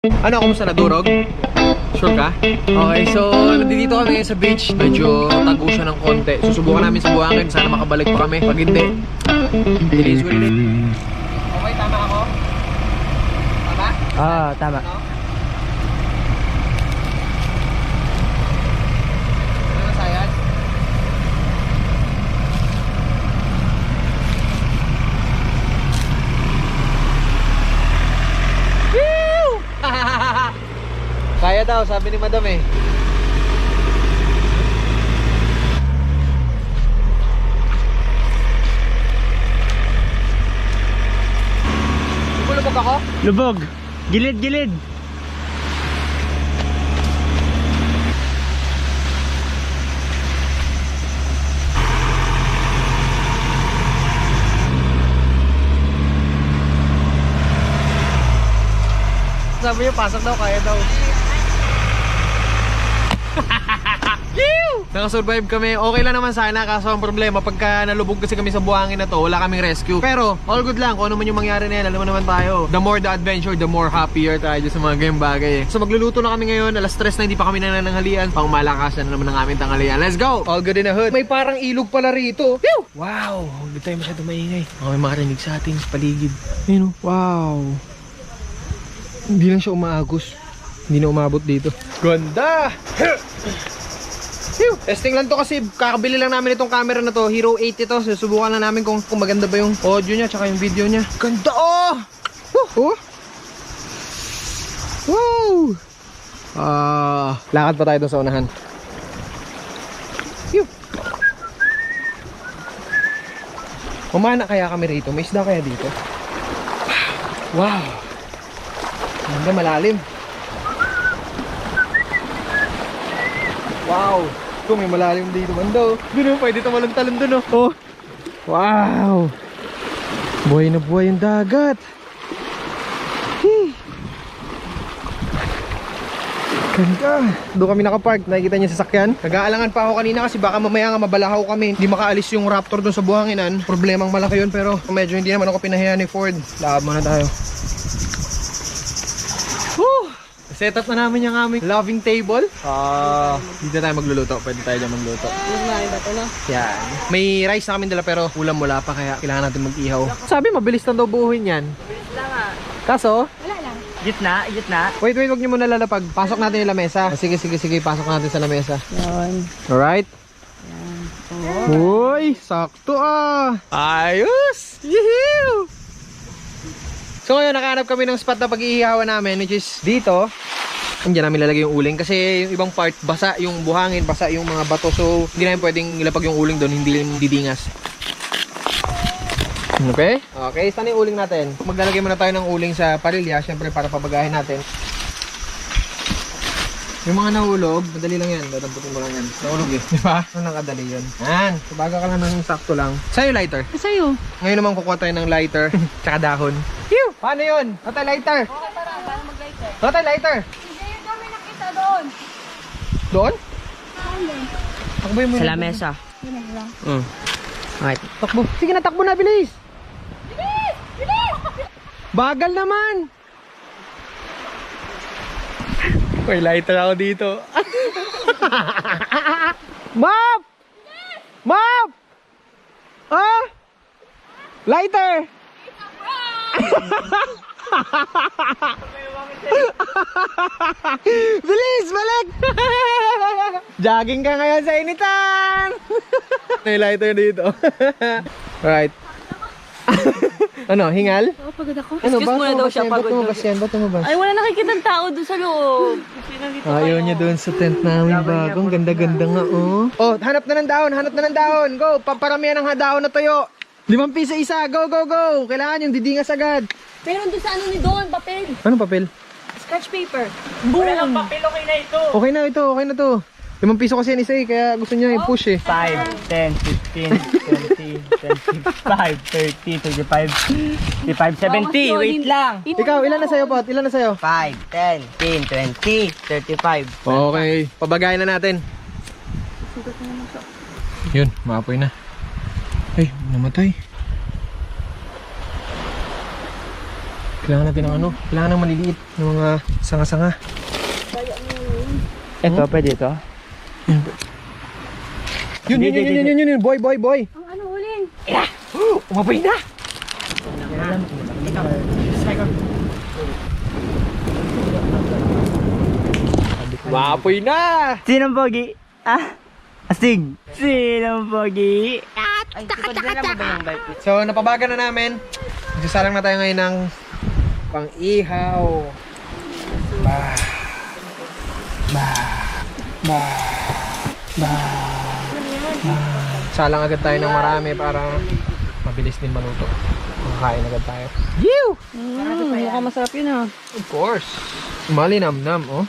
Ano, kumusta na durog? Sure ka? Okay, so nandito kami ngayon sa beach. Medyo tago siya ng konti. Susubukan namin sa buhangin. Sana makabalik pa kami. Pag hindi, it is what it is. Okay, tama ako? Tama? Oo, tama. Ano na sayad? Kaya daw, sabi ni madam eh. Lubog ako? Lubog. Gilid-gilid. Sabi niyo, pasok daw, kaya daw. Nakasurvive kami, okay lang naman sana. Kaso ang problema, pagka nalubog kasi kami sa buhangin na to, wala kaming rescue. Pero all good lang, kung ano man yung mangyari na yan, alam mo naman tayo. The more the adventure, the more happier tayo sa mga ganyan bagay. So magluluto na kami ngayon, alas 3 na, hindi pa kami nananghalian. Pang malakasan na naman ng aming tanghalian. Let's go! All good in the hood. May parang ilog pala rito. Pew! Wow! Hindi tayo masyado maingay. Baka may makarinig sa ating paligid. Ayun, wow! Hindi lang siya umaagos. Hindi na umabot dito. Ganda! Testing lang to kasi kakabili lang namin itong camera na to. Hero 8 ito. Susubukan na namin kung maganda ba yung audio niya tsaka yung video niya. Ganda oh! Oh! Wow! Lakad pa tayo dun sa unahan. Phew! Umana kaya kami rito? May isda kaya dito? Wow! Ganda, malalim. Wow! May malalim dito bando. Doon pwede tumalon-talon doon oh. Wow! Buhay na buhay yung dagat. Ganda. Doon kami nakapark. Nakikita niyo sa sasakyan. Nag-aalangan pa ako kanina kasi baka mamaya nga mabalahaw kami. Hindi makaalis yung Raptor doon sa buhanginan. Problemang malaki yun pero medyo hindi naman ako pinahiya ni Ford. Laab muna tayo. Set up na namin yung aming loving table. Dito tayo magluluto. Pwede tayo dyan magluto. Yan. May rice na kami dala pero ulam wala pa kaya kailangan natin mag-ihaw. Sabi mabilis lang daw buuhin yan. Mabilis lang ah. Kaso? Wala lang. Gitna. Wait, wag nyo muna lalapag. Pasok natin yung lamesa. Sige, pasok natin sa lamesa. Yan. Alright? Yan. Uy, sakto ah. Ayos! Yehoo! So ngayon, nakahanap kami ng spot na pag-iihawan namin, which is dito. Andiyan namin lalagay yung uling kasi yung ibang part, basa yung buhangin, basa yung mga bato. So, hindi namin pwedeng ilapag yung uling doon, hindi didingas. Okay? Okay, saan yung uling natin? Maglalagay muna tayo ng uling sa parilya, syempre para pabagahin natin. Yung mga nahulog, madali lang yan. Dadamputin mo lang yan. Nahulog eh. Diba? Ano nang kadali yun? Yan. Sabaga ka lang ng sakto lang. Sa'yo lighter? Sa'yo. Ngayon naman kukuha tayo ng lighter. Tsaka dahon. Phew! Paano yun? Tatay lighter? Okay, para mag-lighter. Tatay lighter? Hindi, yun kami nakita doon. Doon? Saan doon? Takboy mo. Sa lamesa. Yun lang. Okay. Takbo. Sige na, takbo na. Bilis! Bilis! Bilis! Bagal naman! May lighter ako dito. Map! Map! Ah! Lighter! Bilis! Balik! Jogging ka ngayon sa initan! May lighter dito. Right. Ano, hingal? Oo, pagod ako. Ano, Excuse muna daw siya, pagod daw siya. Ba't tumabas? Ay, wala nakikita ng tao doon sa loob. Kasi nandito Ayaw kayo. niya doon sa tent namin bagong ganda-ganda nga oh. Oh, hanap na ng dahon, Go, paparamihan ng dahon na tuyo. 5 piso isa, go. Kailangan yung didingas agad. Meron doon sa ano ni Don, papel. Anong papel? Scratch paper. Boom! Wala lang papel, okay na ito. Okay na to. 5 piso kasi yan isa eh, kaya gusto niya i-push eh. 5, 10, 15, 20, 25, 30, 35, 35, 70. Wait lang. Ikaw, ilan na sa'yo, Pot? Ilan na sa'yo? 5, 10, 15, 20, 35. Okay, pabagayan na natin. Yun, maapoy na. Ay, namatay. Kailangan natin ng ano? Kailangan ng maliliit ng mga sanga-sanga. Ito, pwede ito? Yun. Boy. Ang ano huling? Umapoy na! Umapoy na! Sinong pogi? Ah? Astig! Sinong pogi? Ay, ipadala mo ba yung bike? So, napabaga na namin. Magsasalang na tayo ngayon ng pang-ihaw. Salang agad tayo ng marami para mabilis din maluto. Makakain agad tayo. Mukhang masarap yun ah. Of course. Malinamnam, oh.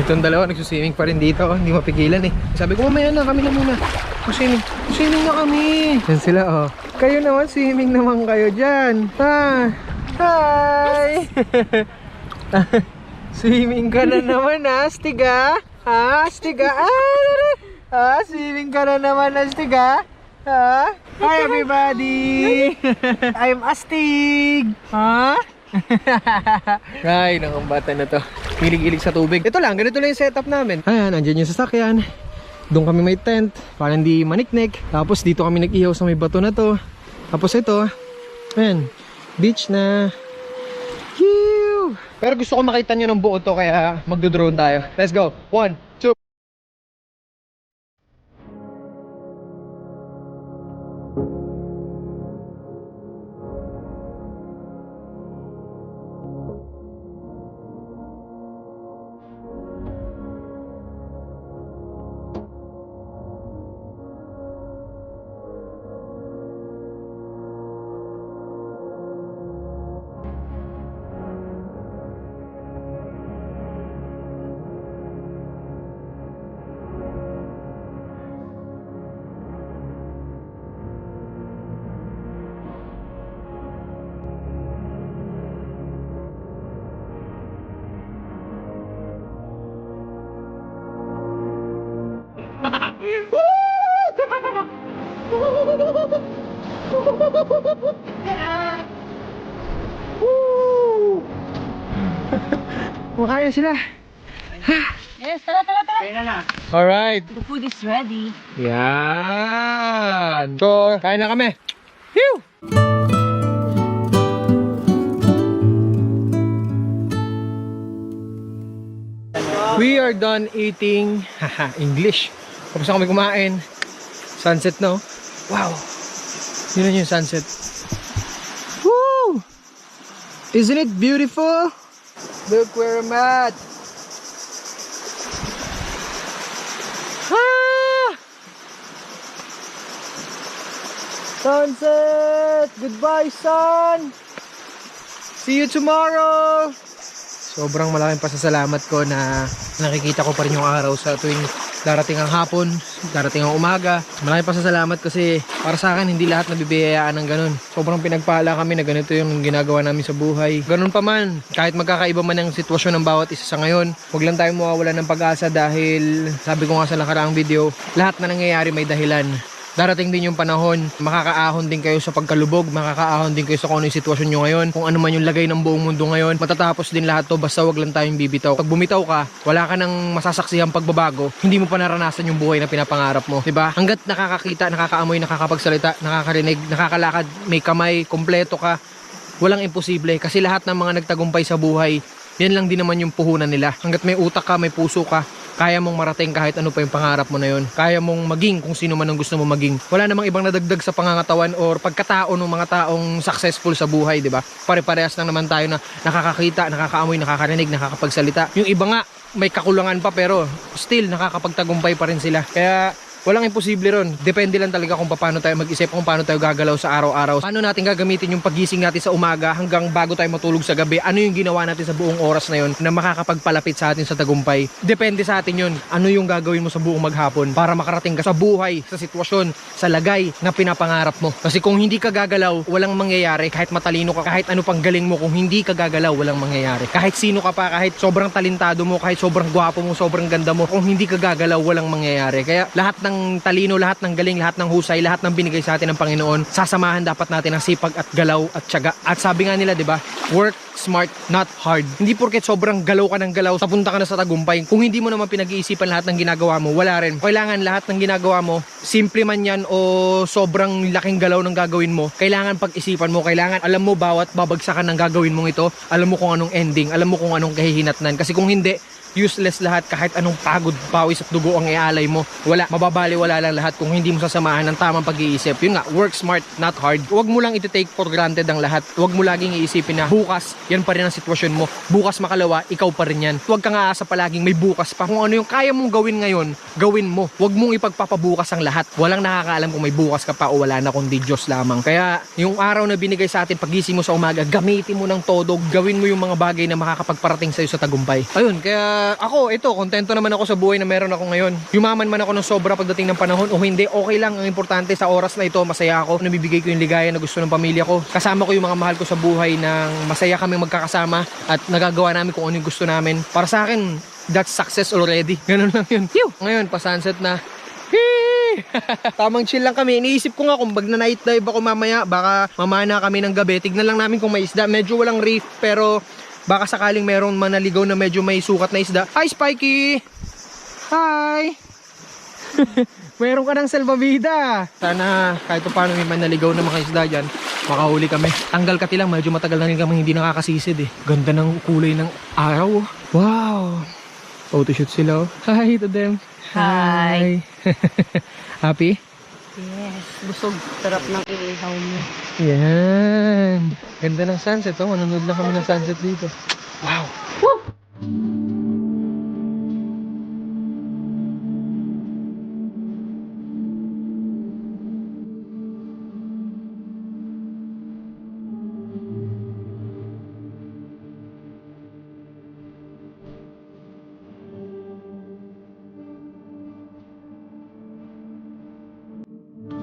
Itong dalawa, nagsuswimming pa rin dito. Hindi mapigilan eh. Sabi ko, mamaya na, kami na muna. Swimming. Swimming na kami. Yan sila, oh. Kayo naman, swimming naman kayo dyan. Ha? Hi! Swimming ka na naman, Astig, ha? Ha? Astig, ha? Ah, swimming ka na naman, Astig, ha? Ha? Hi, everybody! I'm Astig! Ha? Ay, nakambata na to. Hilig-hilig sa tubig. Ito lang, ganito lang yung setup namin. Ayan, andyan yung sasakyan. Doon kami may tent, para hindi maniknik. Tapos dito kami nag-ihaw sa may bato na to. Tapos ito, ayan, beach na. Yew! Pero gusto ko makita nyo ng buo to, kaya magdo-drone tayo. Let's go. 1, 2. Makaya sila. Yes, tara. Kaya na. Alright. The food is ready. Yan. So, kain na kami. Phew! We are done eating. Haha, English. Tapos na kami kumain. Sunset, no? Wow. Yun na yung sunset. Woo! Isn't it beautiful? Look where I'm at. Ah! Sunset! Goodbye, sun! See you tomorrow! Sobrang malaking pasasalamat ko na nakikita ko pa rin yung araw sa tuwing darating ang hapon, darating ang umaga. Malaking pasasalamat kasi para sa akin hindi lahat nabibiyayaan ng ganun. Sobrang pinagpala kami na ganito yung ginagawa namin sa buhay. Ganun pa man, kahit magkakaiba man ang sitwasyon ng bawat isa sa ngayon, huwag lang tayong mawawala ng pag-asa dahil sabi ko nga sa nakaraang video, lahat na nangyayari may dahilan. Darating din yung panahon, makakaahon din kayo sa pagkalubog, makakaahon din kayo sa kung ano yung sitwasyon nyo ngayon, kung ano man yung lagay ng buong mundo ngayon. Matatapos din lahat to, basta wag lang tayong bibitaw. Pag bumitaw ka, wala ka ng masasaksihang pagbabago, hindi mo pa naranasan yung buhay na pinapangarap mo, diba? Hanggat nakakakita, nakakaamoy, nakakapagsalita, nakakarinig, nakakalakad, may kamay, kompleto ka, walang imposible. Kasi lahat ng mga nagtagumpay sa buhay, yan lang din naman yung puhunan nila. Hanggat may utak ka, may puso ka, kaya mong marating kahit ano pa yung pangarap mo na yun. Kaya mong maging kung sino man ang gusto mo maging. Wala namang ibang nadagdag sa pangangatawan or pagkatao ng mga taong successful sa buhay, di ba? Pare-parehas lang naman tayo na nakakakita, nakakaamoy, nakakarinig, nakakapagsalita. Yung iba nga, may kakulangan pa pero still nakakapagtagumpay pa rin sila. Kaya walang imposible ron. Depende lang talaga kung paano tayo mag-isip, kung paano tayo gagalaw sa araw-araw. Paano natin gagamitin yung pagising natin sa umaga hanggang bago tayo matulog sa gabi. Ano yung ginawa natin sa buong oras na yun na makakapagpalapit sa atin sa tagumpay. Depende sa atin yun. Ano yung gagawin mo sa buong maghapon para makarating ka sa buhay, sa sitwasyon, sa lagay na pinapangarap mo. Kasi kung hindi ka gagalaw, walang mangyayari. Kahit matalino ka, kahit ano pang galing mo, kung hindi ka gagalaw, walang mangyayari. Kahit sino ka pa, kahit sobrang talentado mo, kahit sobrang gwapo mo, sobrang ganda mo, kung hindi ka gagalaw, walang mangyayari. Kaya lahat ng ng talino, lahat ng galing, lahat ng husay, lahat ng binigay sa atin ng Panginoon, sasamahan dapat natin ng sipag at galaw at tiyaga. At sabi nga nila, di ba, work smart, not hard. Hindi porket sobrang galaw ka ng galaw, tapunta ka na sa tagumpay. Kung hindi mo naman pinag-iisipan lahat ng ginagawa mo, wala rin. Kailangan lahat ng ginagawa mo, simple man yan o sobrang laking galaw ng gagawin mo, kailangan pag-isipan mo, kailangan alam mo bawat babagsakan ng gagawin mong ito, alam mo kung anong ending, alam mo kung anong kahihinatnan. Kasi kung hindi, useless lahat, kahit anong pagod, pawis at dugo ang ialay mo, wala, mababaliwala lang lahat kung hindi mo sasamahan ng tamang pag-iisip. Yun nga, work smart, not hard. Huwag mo lang iti-take for granted ang lahat. Huwag mo laging iisipin na bukas, yan pa rin ang sitwasyon mo. Bukas makalawa, ikaw pa rin yan. Huwag kang aasa palaging may bukas pa. Kung ano yung kaya mong gawin ngayon, gawin mo. Huwag mong ipagpapabukas ang lahat. Walang nakakaalam kung may bukas ka pa o wala na, kundi Diyos lamang. Kaya yung araw na binigay sa atin, pagising mo sa umaga, gamitin mo ng todo, gawin mo yung mga bagay na makakapagparating sa'yo sa tagumpay. Ayun, kaya ako, ito, kontento naman ako sa buhay na meron ako ngayon. Yumaman man ako ng sobra pagdating ng panahon o hindi, okay lang. Ang importante sa oras na ito, masaya ako. Nabibigay ko yung ligaya na gusto ng pamilya ko. Kasama ko yung mga mahal ko sa buhay nang masaya kami magkakasama at nagagawa namin kung ano yung gusto namin. Para sa akin, that's success already. Ganun lang yun. Ngayon, pa-sunset na. Tamang chill lang kami. Iniisip ko nga kung mag-night dive ako mamaya, baka mamana kami ng gabi. Tignan lang namin kung may isda. Medyo walang reef, pero baka sakaling meron manaligaw na medyo may sukat na isda. Hi, Spikey! Hi! Meron ka ng salvavida. Sana kahit pa paano may manaligaw na mga isda dyan, makahuli kami. Tanggal kati lang, medyo matagal na rin kami hindi nakakasisid eh. Ganda ng kulay ng araw. Wow! Photoshoot sila. Hi to them. Hi. Happy? Yes. Busog. Sarap ng iihaw mo. Yan. Ganda ng sunset. Oh, manonood lang kami ng sunset dito. Wow.